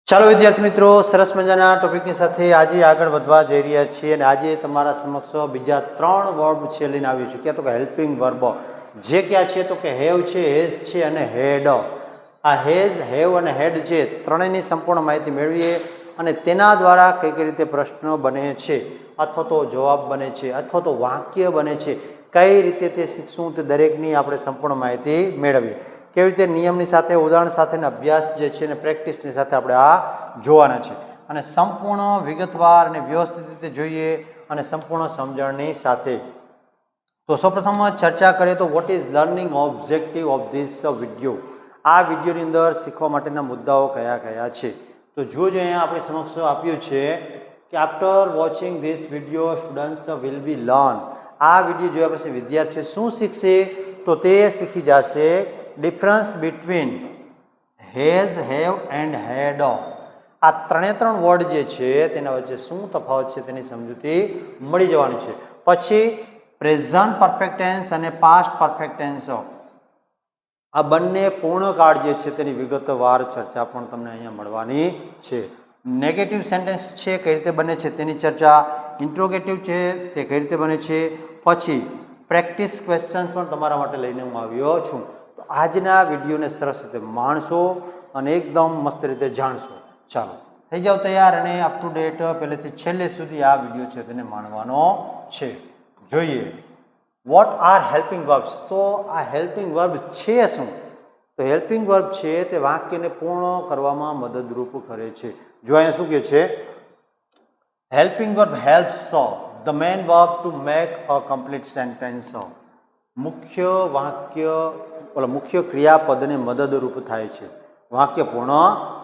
ચાલો વિદ્યાર્થી મિત્રો, સરસ મજાના ટોપિકની સાથે આજે આગળ વધવા જઈ રહ્યા છીએ અને આજે તમારા સમક્ષ બીજા 3 વર્બ છે લઈને આવ્યું છું. ક્યાં તો કે હેલ્પિંગ વર્બ, જે ક્યાં છે તો કે હેવ છે, હેઝ છે અને હેડ. આ હેઝ, હેવ અને હેડ છે ત્રણેયની સંપૂર્ણ માહિતી મેળવીએ અને તેના દ્વારા કઈ કઈ રીતે પ્રશ્ન બને છે અથવા તો જવાબ બને છે અથવા તો વાક્ય બને છે, કઈ રીતે તે શીખશું તે દરેકની આપણે સંપૂર્ણ માહિતી મેળવીએ. કેવી રીતે નિયમની સાથે, ઉદાહરણ સાથે અભ્યાસ જે છે ને પ્રેક્ટિસની સાથે આપણે આ જોવાના છે અને સંપૂર્ણ વિગતવાર અને વ્યવસ્થિત રીતે જોઈએ અને સંપૂર્ણ સમજણની સાથે. તો સૌપ્રથમ ચર્ચા કરીએ તો what is learning objective of this video. આ વિડીયોની અંદર શીખવા માટેના મુદ્દાઓ કયા કયા છે તો જોજો. અહીંયા આપણી સમક્ષ આપ્યું છે કે after watching this video students will be learn. આ વિડીયો જોયા પછી વિદ્યાર્થીઓ શું શીખશે તો તે શીખી જશે difference between has, have and had. આ ત્રણે વર્ડ જે છે તેના વચ્ચે શું તફાવત છે તેની સમજૂતી મળી જવાની છે. પછી પ્રેઝન્ટ પરફેક્ટ ટેન્સ અને પાસ્ટ પરફેક્ટ ટેન્સ, આ બંને પૂર્ણકાળ જે છે તેની વિગતવાર ચર્ચા પણ તમને અહીંયા મળવાની છે. નેગેટિવ સેન્ટેન્સ છે કઈ રીતે બને છે તેની ચર્ચા, ઇન્ટ્રોગેટિવ છે તે કઈ રીતે બને છે, પછી પ્રેક્ટિસ ક્વેશ્ચન્સ પણ તમારા માટે લઈને હું આવ્યો છું. તો આજના વિડીયોને સરસ રીતે માણશો અને એકદમ મસ્ત રીતે જાણશો. ચાલો થઈ જાઓ તૈયાર અને અપ ટુ ડેટ પહેલેથી છેલ્લે સુધી આ વિડીયો છે તેને માણવાનો છે. જોઈએ વોટ આર હેલ્પિંગ વર્બ્સ. તો આ હેલ્પિંગ વર્બ છે શું? તો હેલ્પિંગ વર્બ છે તે વાક્યને પૂર્ણ કરવામાં મદદરૂપ કરે છે. જો અહીંયા શું કહે છે, helping verb helps the main verb to make a complete sentence. મુખ્ય વાક્ય મુખ્ય ક્રિયાપદને મદદરૂપ થાય છે વાક્ય પૂર્ણ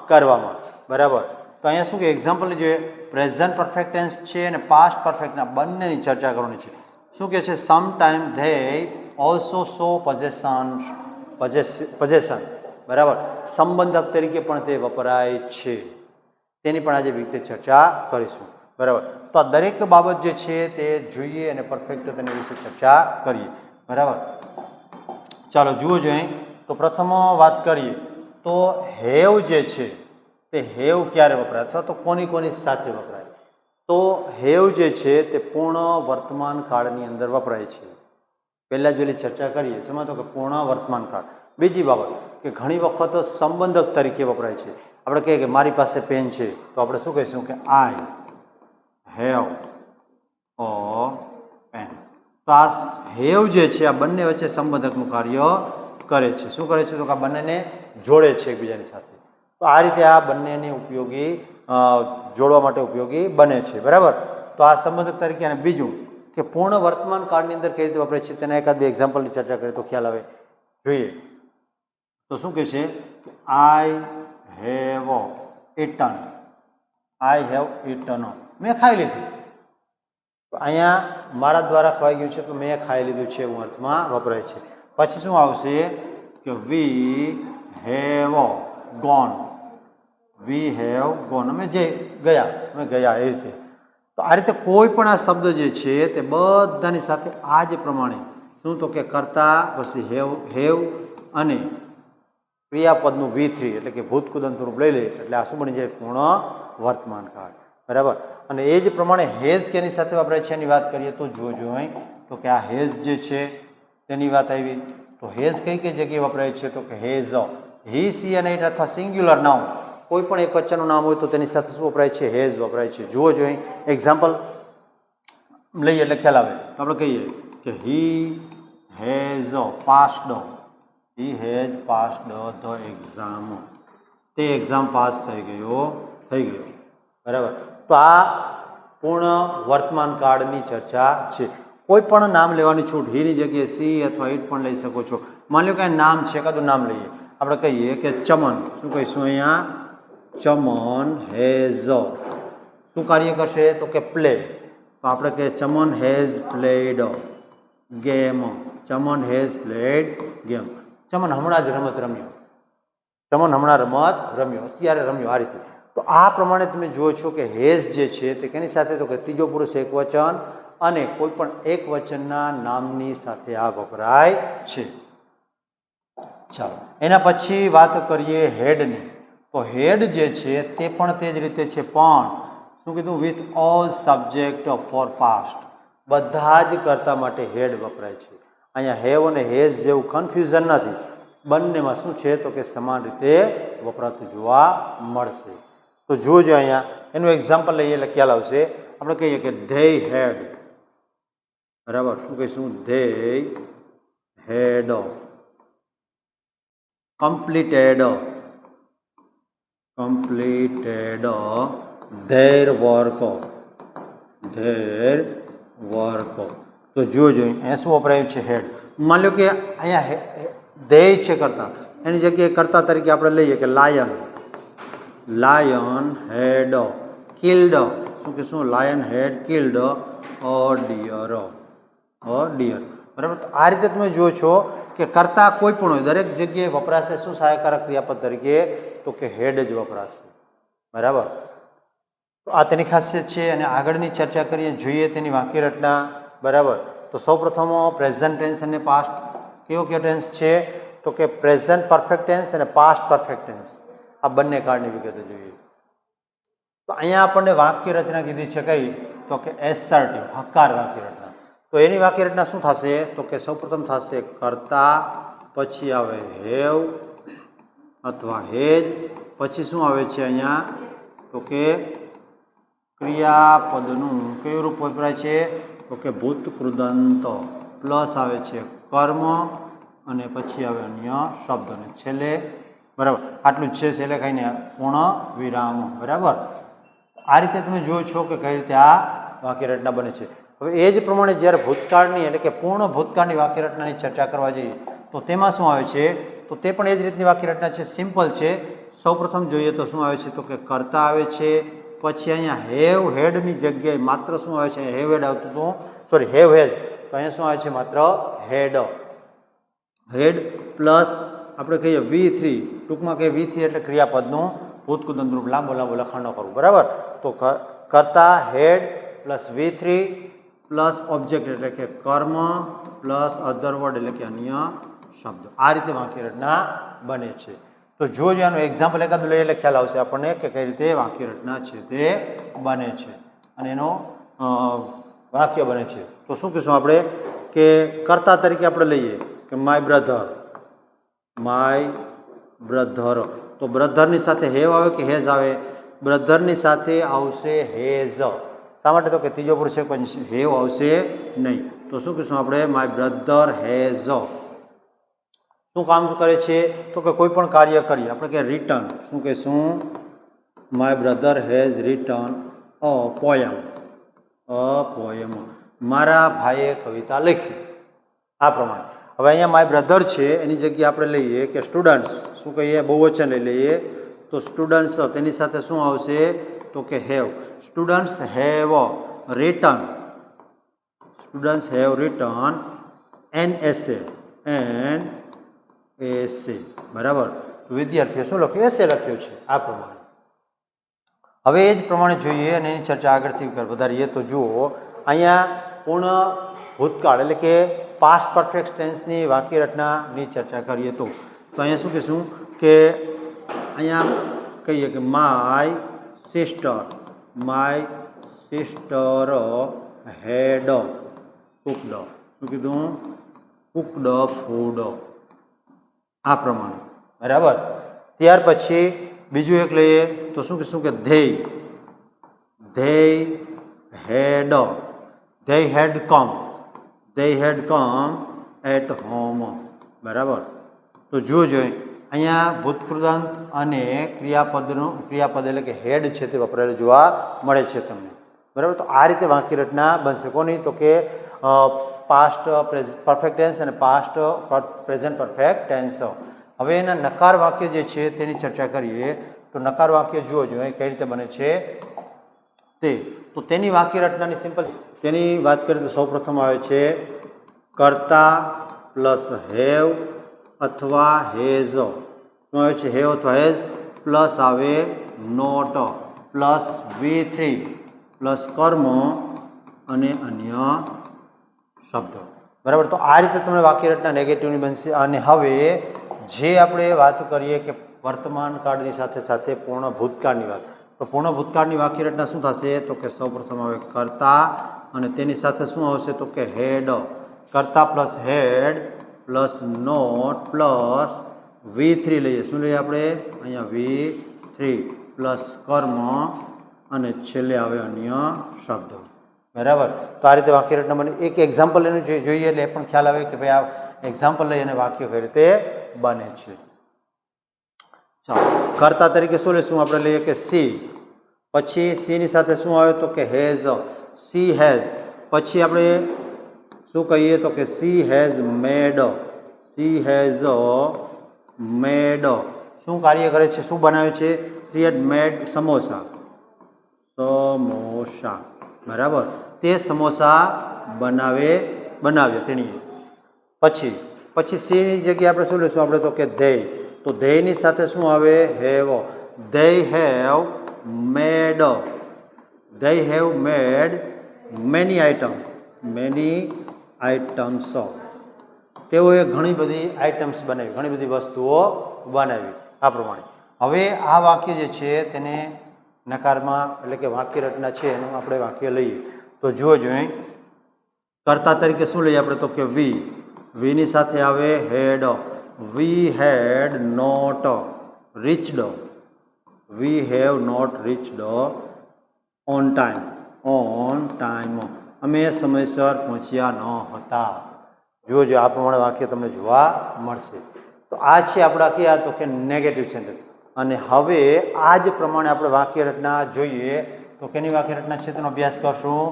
કરવામાં. બરાબર. તો અહીંયા શું કે એક્ઝામ્પલ જોઈએ, પ્રેઝન્ટ પરફેક્ટ ટેન્સ છે અને પાસ્ટ પરફેક્ટના બંનેની ચર્ચા કરવાની છે. શું કહે છે, some time they also show possession. બરાબર. સંબંધક તરીકે પણ તે વપરાય છે, તેની પણ આજે વિગતે ચર્ચા કરીશું. બરાબર. તો આ દરેક બાબત જે છે તે જોઈએ અને પરફેક્ટ તેની વિશે ચર્ચા કરીએ. બરાબર. ચાલો જુઓ જોઈએ. તો પ્રથમ વાત કરીએ તો હેવ જે છે તે હેવ ક્યારે વપરાય અથવા તો કોની સાથે વપરાય. તો હેવ જે છે તે પૂર્ણ વર્તમાન કાળની અંદર વપરાય છે. પહેલાં જેલી ચર્ચા કરીએ જેમાં તો કે પૂર્ણ વર્તમાન કાળ. બીજી બાબત કે ઘણી વખત સંબંધક તરીકે વપરાય છે. આપણે કહીએ કે મારી પાસે પેન છે તો આપણે શું કહીશું કે આઈ હેવ અ પેન. તો આ હેવ જે છે આ બંને વચ્ચે સંબંધકનું કાર્ય કરે છે. શું કરે છે તો કે આ બંનેને જોડે છે એકબીજાની સાથે. તો આ રીતે આ બંનેને ઉપયોગી જોડવા માટે ઉપયોગી બને છે. બરાબર. તો આ સંબંધક તરીકે. અને બીજું કે પૂર્ણ વર્તમાન કાળની અંદર કઈ રીતે વપરાય છે તેના એકાદ બે એક્ઝામ્પલની ચર્ચા કરીએ તો ખ્યાલ આવે. જોઈએ તો શું કહે છે, I have eaten. I have eaten, મેં ખાઈ લીધું. તો અહીંયા મારા દ્વારા ખવાઈ ગયું છે તો મેં ખાઈ લીધું છે એવું અર્થમાં વપરાય છે. પછી શું આવશે કે we have gone. We have gone, અમે ગયા એ રીતે. તો આ રીતે કોઈ પણ આ શબ્દ જે છે તે બધાની સાથે આ જ પ્રમાણે શું તો કે કરતા પછી હેવ અને ક્રિયાપદનું V3 એટલે કે ભૂતકૃદંત રૂપ લઈ લે એટલે આ શું બની જાય, પૂર્ણ વર્તમાન કાળ. બરાબર. અને એ જ પ્રમાણે હેઝ કેની સાથે વપરાય છે એની વાત કરીએ તો જોજો અહીં તો કે આ હેઝ જે છે તેની વાત આવી. તો હેઝ કઈ જગ્યાએ વપરાય છે તો કે હેઝ, હી, સી અને ઇટ અથવા સિંગ્યુલર નાઉન કોઈ પણ એક વચનનું નામ હોય તો તેની સાથે શું વપરાય છે, હેઝ વપરાય છે. જુઓ જો અહીં એક્ઝામ્પલ લઈએ એટલે ખ્યાલ આવે. તો આપણે કહીએ કે he has passed. He has passed the exam. તે એક્ઝામ પાસ થઈ ગયો. બરાબર. તો આ પૂર્ણ વર્તમાન કાળની ચર્ચા છે. કોઈ પણ નામ લેવાની છૂટ, હીની જગ્યાએ સી અથવા ઇટ પણ લઈ શકો છો. માની લો કે નામ છે, એકાદું નામ લઈએ. આપણે કહીએ કે ચમન. શું કહીશું અહીંયા, ચમન હેઝ શું કાર્ય કરશે તો કે પ્લે. તો આપણે કહીએ Chaman has played game. Chaman has played game. Chaman હમણાં જ રમત રમ્યો. અત્યારે રમ્યો. આ રીતે. તો આ પ્રમાણે તમે જુઓ છો કે હેઝ જે છે તે કેની સાથે તો કે ત્રીજો પુરુષ એક વચન અને કોઈ પણ એક વચનના નામની સાથે આ વપરાય છે. ચાલો એના પછી વાત કરીએ હેડની. તો હેડ જે છે તે પણ તે જ રીતે છે, પણ શું કીધું? With all subject for past, બધા જ કર્તા માટે હેડ વપરાય છે. અહીંયા હેવ અને હેઝ જેવું કન્ફ્યુઝન નથી, બંનેમાં શું છે તો કે સમાન રીતે વપરાતું જોવા મળશે. તો જોજો અહીંયા એનું એક્ઝામ્પલ લઈએ એટલે ખ્યાલ આવશે. આપણે કહીએ કે ધે હેડ, બરાબર, શું કહીશું? They had completed their work. તો જોજો અહીંયા શું વપરાયું છે? હેડ. માની લો કે અહીંયા ધ્યેય છે કરતા, એની જગ્યાએ કરતા તરીકે આપણે લઈએ કે લાયન હેડ કિલ્ડ, શું કહીશું? લાયન હેડ કિલ્ડ અ ડિયર. બરાબર. તો આ રીતે તમે જુઓ છો કે કરતા કોઈ પણ હોય, દરેક જગ્યાએ વપરાશે શું? સહાયકારક ક્રિયાપદ તરીકે તો કે હેડ જ વપરાશે. બરાબર. તો આ તેની ખાસિયત છે. અને આગળની ચર્ચા કરીએ, જોઈએ તેની વાક્ય રચના. બરાબર. તો સૌપ્રથમ પ્રેઝન્ટ ટેન્સ અને પાસ્ટ. કયો ટેન્સ છે? તો કે પ્રેઝન્ટ પરફેક્ટ ટેન્સ અને પાસ્ટ પરફેક્ટ ટેન્સ. આ બંને કાળની વિગતો જોઈએ. તો અહીંયા આપણને વાક્ય રચના કીધી છે કઈ? તો કે એસર્ટિવ, હકાર વાક્ય રચના. તો એની વાક્ય રચના શું થશે? તો કે સૌપ્રથમ થશે કર્તા, પછી આવે હેવ અથવા હેજ, પછી શું આવે છે અહીંયા? તો કે ક્રિયાપદનું કયું રૂપ વપરાય છે? તો કે ભૂત કૃદંત, પ્લસ આવે છે કર્મ, અને પછી આવે અન્ય શબ્દ, અને છેલ્લે, બરાબર, આટલું જ છે. છેલ્લે ખાઈને પૂર્ણ વિરામ. બરાબર. આ રીતે તમે જુઓ છો કે કઈ રીતે આ વાક્ય રચના બને છે. હવે એ જ પ્રમાણે જ્યારે ભૂતકાળની એટલે કે પૂર્ણ ભૂતકાળની વાક્ય રચનાની ચર્ચા કરવા જઈએ તો તેમાં શું આવે છે? તો તે પણ એ જ રીતની વાક્ય રચના છે, સિમ્પલ છે. સૌપ્રથમ જોઈએ તો શું આવે છે? તો કે કર્તા આવે છે, પછી અહીંયા હેવ હેડની જગ્યાએ માત્ર શું આવે છે? હેવ હેડ આવતું હતું, સોરી હેવ હેઝ, તો અહીંયા શું આવે છે? માત્ર હેડ પ્લસ આપણે કહીએ V3, ટૂંકમાં કહીએ V3 એટલે ક્રિયાપદનું ભૂતકૃદંત રૂપ. લાંબો લખાણ ન કરવું. બરાબર. તો કર્તા had plus V3 plus object એટલે કે કર્મ પ્લસ અધર વર્ડ એટલે કે અન્ય શબ્દ. આ રીતે વાક્ય રચના બને છે. તો જો આનું એક્ઝામ્પલ એકાદ લઈએ એટલે ખ્યાલ આવશે આપણને કે કઈ રીતે વાક્ય રચના છે તે બને છે અને એનો વાક્ય બને છે. તો શું કહીશું આપણે કે કર્તા તરીકે આપણે લઈએ કે માય બ્રધર. તો બ્રધરની સાથે હેવ આવે કે હેઝ આવે? બ્રધરની સાથે આવશે હેઝ. શા માટે? તો કે ત્રીજો પુરુષ છે, કોઈ હેવ આવશે નહીં. તો શું કહીશું આપણે? My brother has. શું કામ કરે છે? તો કે કોઈ પણ કાર્ય કરીએ આપણે કે રિટર્ન. શું કહીશું? My brother has return a poem. મારા ભાઈએ કવિતા લખી. આ પ્રમાણે. હવે અહીંયા માય બ્રધર છે એની જગ્યાએ આપણે લઈએ કે સ્ટુડન્ટ્સ. શું કહીએ? બહુવચન લઈ લઈએ. તો સ્ટુડન્ટ્સ તેની સાથે શું આવશે? તો કે have. Students have return. Students have return an essay. બરાબર. વિદ્યાર્થીએ શું લખ્યું? એસે લખ્યો છે. આ પ્રમાણે. હવે એ જ પ્રમાણે જોઈએ અને એની ચર્ચા આગળથી વધારીએ તો જુઓ અહીંયા પૂર્ણ ભૂતકાળ એટલે કે પાસ્ટ પરફેક્ટ ટેન્સની વાક્ય રચનાની ચર્ચા કરીએ તો અહીંયા શું કહીશું કે અહીંયા કહીએ કે માય સિસ્ટર હેડ કુકડ. શું કીધું? Cooked food. આ પ્રમાણે. બરાબર. ત્યાર પછી બીજું એક લઈએ તો શું કહીશું કે they had come at home. બરાબર. તો જોઈએ અહીંયા ભૂતકૃદંત અને ક્રિયાપદ એટલે કે હેડ છે તે વપરાયેલું જોવા મળે છે તમને. બરાબર. તો આ રીતે વાક્ય રચના બનશે. કોની? તો કે પાસ્ટ પરફેક્ટ ટેન્સ અને પાસ્ટ પ્રેઝન્ટ પરફેક્ટ ટેન્સ. હવે એના નકાર વાક્ય જે છે તેની ચર્ચા કરીએ તો નકાર વાક્ય જુઓ જોઈએ કઈ રીતે બને છે તે. તો તેની વાક્ય રચનાની સિમ્પલ તેની વાત કરીએ તો સૌપ્રથમ આવે છે કર્તા પ્લસ હેવ અથવા હેઝ. શું આવે છે? હેવ અથવા હેઝ પ્લસ આવે નોટ પ્લસ V3 પ્લસ કર્મ અને અન્ય શબ્દો. બરાબર. તો આ રીતે તમને વાક્ય રચના નેગેટિવની બનશે. અને હવે જે આપણે વાત કરીએ કે વર્તમાન કાળની સાથે સાથે પૂર્ણ ભૂતકાળની વાત. તો પૂર્ણ ભૂતકાળની વાક્ય રચના શું થશે? તો કે સૌપ્રથમ આવે કર્તા અને તેની સાથે શું આવશે? તો કે હેડ. કર્તા plus had plus not plus V3 લઈએ. શું લઈએ આપણે? અહીંયા V3 પ્લસ કર્મ અને છેલ્લે આવે અન્ય શબ્દો. બરાબર. તો આ રીતે વાક્ય રચના બને. એક એક્ઝામ્પલ લઈને જોઈએ એટલે એ પણ ખ્યાલ આવે કે ભાઈ આ એક્ઝામ્પલ લઈ અને વાક્ય કઈ રીતે બને છે. ચાલો, કર્તા તરીકે શું લઈશું? આપણે લઈએ કે સી. પછી સી ની સાથે શું આવે? તો કે હેઝ. She has. પછી આપણે શું કહીએ? તો કે she has made. She has મેડ. શું કાર્ય કરે છે? શું બનાવે છે? સી હેડ મેડ સમોસા. સમોસા. બરાબર. તે સમોસા બનાવ્યા તેણીએ. પછી સી ની જગ્યાએ આપણે શું લઈશું? આપણે તો કે ધેય. તો ધેયની સાથે શું આવે? Have. They have made. They have made many item. Many items. તેઓએ ઘણી બધી આઇટમ્સ બનાવી, ઘણી બધી વસ્તુઓ બનાવી. આ પ્રમાણે હવે આ વાક્ય જે છે તેને નકારમાં એટલે કે વાક્ય રચના છે એનું આપણે વાક્ય લઈએ. તો જુઓ જોઈએ, કર્તા તરીકે શું લઈએ આપણે? તો કે વી. વીની સાથે આવે had. We had not reached. We have not reached on time. On time. અમે સમયસર પહોંચ્યા ન હતા. જુઓ આ પ્રમાણે વાક્ય તમને જોવા મળશે. તો આ છે આપણા કયા? તો કે નેગેટિવ સેન્ટેન્સ. અને હવે આ જ પ્રમાણે આપણે વાક્ય રચના જોઈએ તો કેની વાક્ય રચના છે તેનો અભ્યાસ કરશું.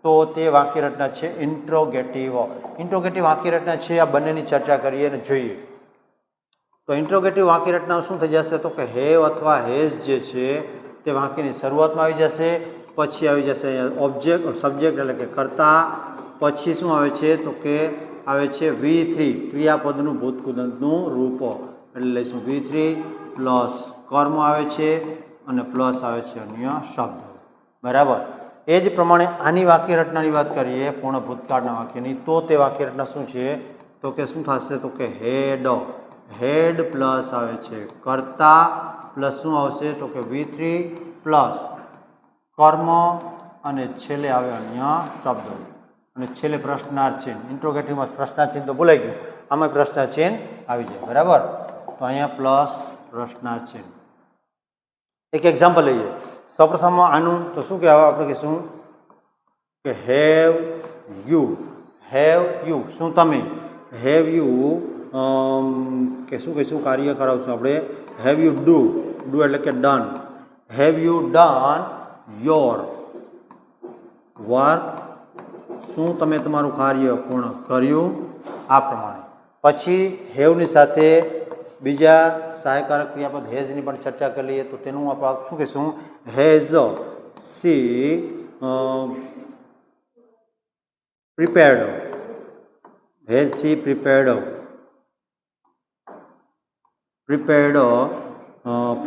તો તે વાક્ય રચના છે ઇન્ટ્રોગેટિવ. ઇન્ટ્રોગેટિવ વાક્ય રચના છે આ બંનેની ચર્ચા કરીએ અને જોઈએ. તો ઇન્ટ્રોગેટિવ વાક્ય રચના શું થઈ જશે? તો કે હેવ અથવા હેઝ જે છે તે વાક્યની શરૂઆતમાં આવી જશે. પછી આવી જશે ઓબ્જેક્ટ સબ્જેક્ટ એટલે કે કર્તા. પછી શું આવે છે? તો કે આવે છે V3 ક્રિયાપદનું ભૂતકૃદંતનું રૂપ. એટલે લઈશું V3 પ્લસ કર્મ આવે છે અને પ્લસ આવે છે અન્ય શબ્દ. બરાબર. એ જ પ્રમાણે આની વાક્ય રચનાની વાત કરીએ પૂર્ણ ભૂતકાળના વાક્યની. તો તે વાક્ય રચના શું છે? તો કે શું થશે? તો કે હેડ. હેડ પ્લસ આવે છે કર્તા પ્લસ શું આવશે? તો કે V3 પ્લસ કર્મ અને છેલ્લે આવે અન્ય શબ્દો અને છેલ્લે પ્રશ્નાર્થ ચિહ્ન. ઇન્ટ્રોગેટિવમાં પ્રશ્નાર્થ ચિહ્ન તો ભૂલાઈ ગયું, આમાં પ્રશ્નાર્થ ચિહ્ન આવી જાય. બરાબર. તો અહીંયા પ્લસ પ્રશ્નાર્થ ચિહ્ન. એક એક્ઝામ્પલ લઈએ. સૌપ્રથમ આનું તો શું કહેવાય? આપણે કહીશું કે હેવ યુ. હેવ યુ શું તમે? હેવ યુ કે શું કહીશું? કાર્ય કરાવશું આપણે. Have you do. ડુ એટલે કે done. Have you done your work. શું તમે તમારું કાર્ય પૂર્ણ કર્યું? આ પ્રમાણે. પછી હેવની સાથે બીજા સહાયકારક ક્રિયાપદ હેઝની પણ ચર્ચા કરી લઈએ. તો તેનું આપણે શું કહીશું? Has C prepared. Has C prepared. Prepared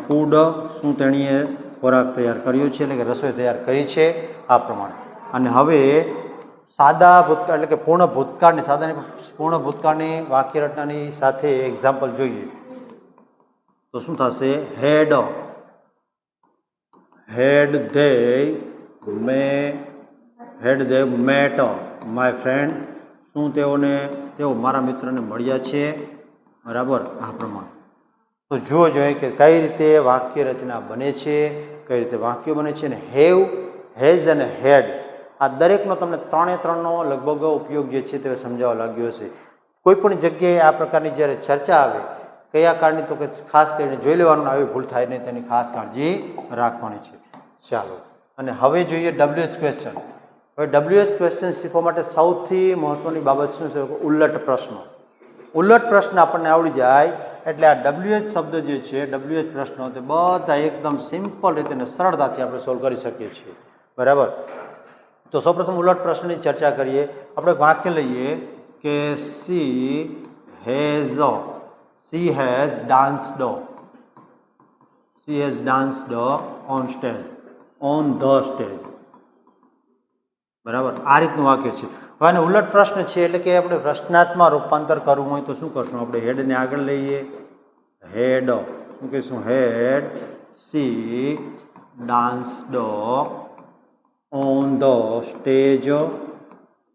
food. શું તેણીએ ખોરાક તૈયાર કર્યો છે એટલે કે રસોઈ તૈયાર કરી છે. આ પ્રમાણે. અને હવે સાદા ભૂતકાળ એટલે કે પૂર્ણ ભૂતકાળની પૂર્ણ ભૂતકાળની વાક્ય રચનાની સાથે એક્ઝામ્પલ જોઈએ. તો શું થશે? હેડ. હેડ ધે મેટ માય ફ્રેન્ડ. શું તેઓ મારા મિત્રને મળ્યા છે? બરાબર. આ પ્રમાણે. તો જુઓ જોઈએ કે કઈ રીતે વાક્ય રચના બને છે, કઈ રીતે વાક્યો બને છે. અને હેવ, હેઝ અને હેડ આ દરેકનો તમને ત્રણનો લગભગ ઉપયોગ જે છે તે સમજાવવા લાગ્યો હશે. કોઈ પણ જગ્યાએ આ પ્રકારની જ્યારે ચર્ચા આવે કયા કાળની, તો કે ખાસ કરીને જોઈ લેવાનું આવી ભૂલ થાય નહીં તેની ખાસ કાળજી રાખવાની છે. ચાલો, અને હવે જોઈએ WH ક્વેશ્ચન. હવે WH ક્વેશ્ચન શીખવા માટે સૌથી મહત્વની બાબત શું છે? ઉલટ પ્રશ્ન. ઉલટ પ્રશ્ન આપણને આવડી જાય એટલે આ WH શબ્દ જે છે, WH પ્રશ્નો તે બધા એકદમ સિમ્પલ રીતે અને સરળતાથી આપણે સોલ્વ કરી શકીએ છીએ. બરાબર. તો સૌપ્રથમ ઉલટ પ્રશ્નની ચર્ચા કરીએ. આપણે વાક્ય લઈએ કે she has danced. She has danced on stage. On the stage. બરાબર. આ રીતનું વાક્ય છે. હવે આને ઉલટ પ્રશ્ન છે એટલે કે આપણે પ્રશ્નાર્થમાં રૂપાંતર કરવું હોય તો શું કરશું? આપણે હેડને આગળ લઈએ. હેડ શું કહીશું? Had she danced on the stage,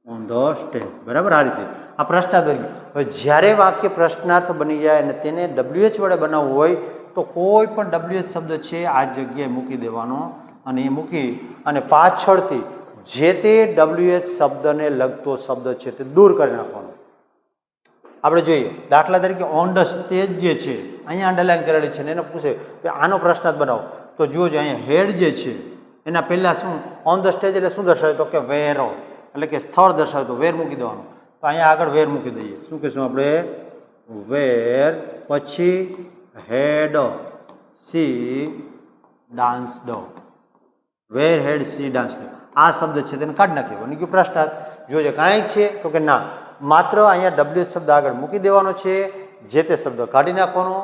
on the stage. બરાબર, આ રીતે આ પ્રશ્નાર્થ બની ગયું. હવે જ્યારે વાક્ય પ્રશ્નાર્થ બની જાય અને તેને WH વડે બનાવવું હોય તો કોઈ પણ WH શબ્દ છે આ જગ્યાએ મૂકી દેવાનો અને એ મૂકી અને પાછળથી જે તે WH શબ્દને લગતો શબ્દ છે તે દૂર કરી નાખવાનો. આપણે જોઈએ દાખલા તરીકે ઓન ધ સ્ટેજ જે છે અહીંયા અંડરલાઈન કરેલી છે ને એને પૂછે કે આનો પ્રશ્નાર્થ બનાવો તો જુઓ અહીંયા હેડ જે છે એના પહેલાં શું ઓન ધ સ્ટેજ એટલે શું દર્શાવે તો કે વેરો એટલે કે સ્થળ દર્શાવે તો વેર મૂકી દેવાનું. તો અહીંયા આગળ વેર મૂકી દઈએ. શું કહીશું આપણે? વેર પછી હેડ she danced. Wear head she danced આ શબ્દ છે તેને કાઢી નાખીએ. બની ગયું પ્રશ્નાર્થ. જોજે કાંઈ છે તો કે ના, માત્ર અહીંયા WH શબ્દ આગળ મૂકી દેવાનો છે, જે તે શબ્દ કાઢી નાખવાનો.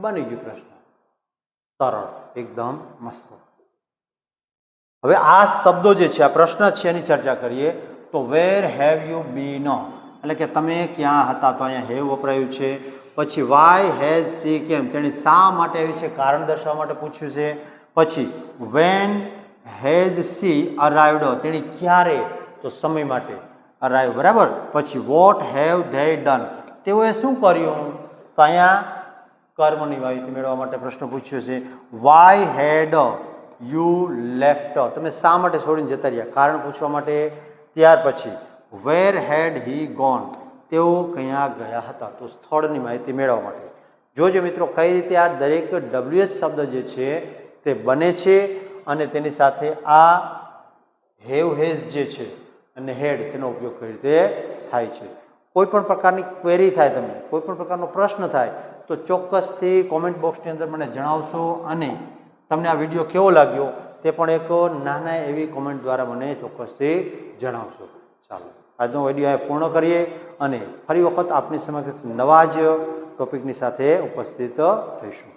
બની ગયું પ્રશ્ન. સરળ, એકદમ મસ્ત. હવે આ શબ્દો જે છે આ પ્રશ્ન છે એની ચર્ચા કરીએ. તો વેર હેવ યુ બીન એટલે કે તમે ક્યાં હતા, તો અહીંયા હેવ વપરાયું છે. પછી વાય હેઝ સી કેમ તેણે શા માટે આવી છે કારણ દર્શાવવા માટે પૂછ્યું છે. પછી વેન હેઝ સી અરાઇવડ તેણે ક્યારે તો સમય માટે અરાઇવ. બરાબર. પછી વોટ હેવ ધે ડન તેઓએ શું કર્યું, તો અહીંયા કર્મની માહિતી મેળવવા માટે પ્રશ્ન પૂછ્યો છે. વાય હેડ યુ લેફ્ટ તમે શા માટે છોડીને જતા રહ્યા કારણ પૂછવા માટે. ત્યાર પછી વેર હેડ હી ગોન તેઓ ક્યાં ગયા હતા તો સ્થળની માહિતી મેળવવા માટે. જોજો મિત્રો કઈ રીતે આ દરેક WH શબ્દ જે છે તે બને છે અને તેની સાથે આ હેવ હેઝ જે છે અને હેડ તેનો ઉપયોગ કઈ રીતે થાય છે. કોઈ પણ પ્રકારની ક્વેરી થાય, તમને કોઈ પણ પ્રકારનો પ્રશ્ન થાય તો ચોક્કસથી કોમેન્ટ બોક્સની અંદર મને જણાવશો અને તમને આ વિડીયો કેવો લાગ્યો તે પણ એક નાના એવી કોમેન્ટ દ્વારા મને ચોક્કસથી જણાવશો. ચાલો આજનો વિડીયો અહીં પૂર્ણ કરીએ અને ફરી વખત આપની સમક્ષ નવા જ ટોપિકની સાથે ઉપસ્થિત થઈશું.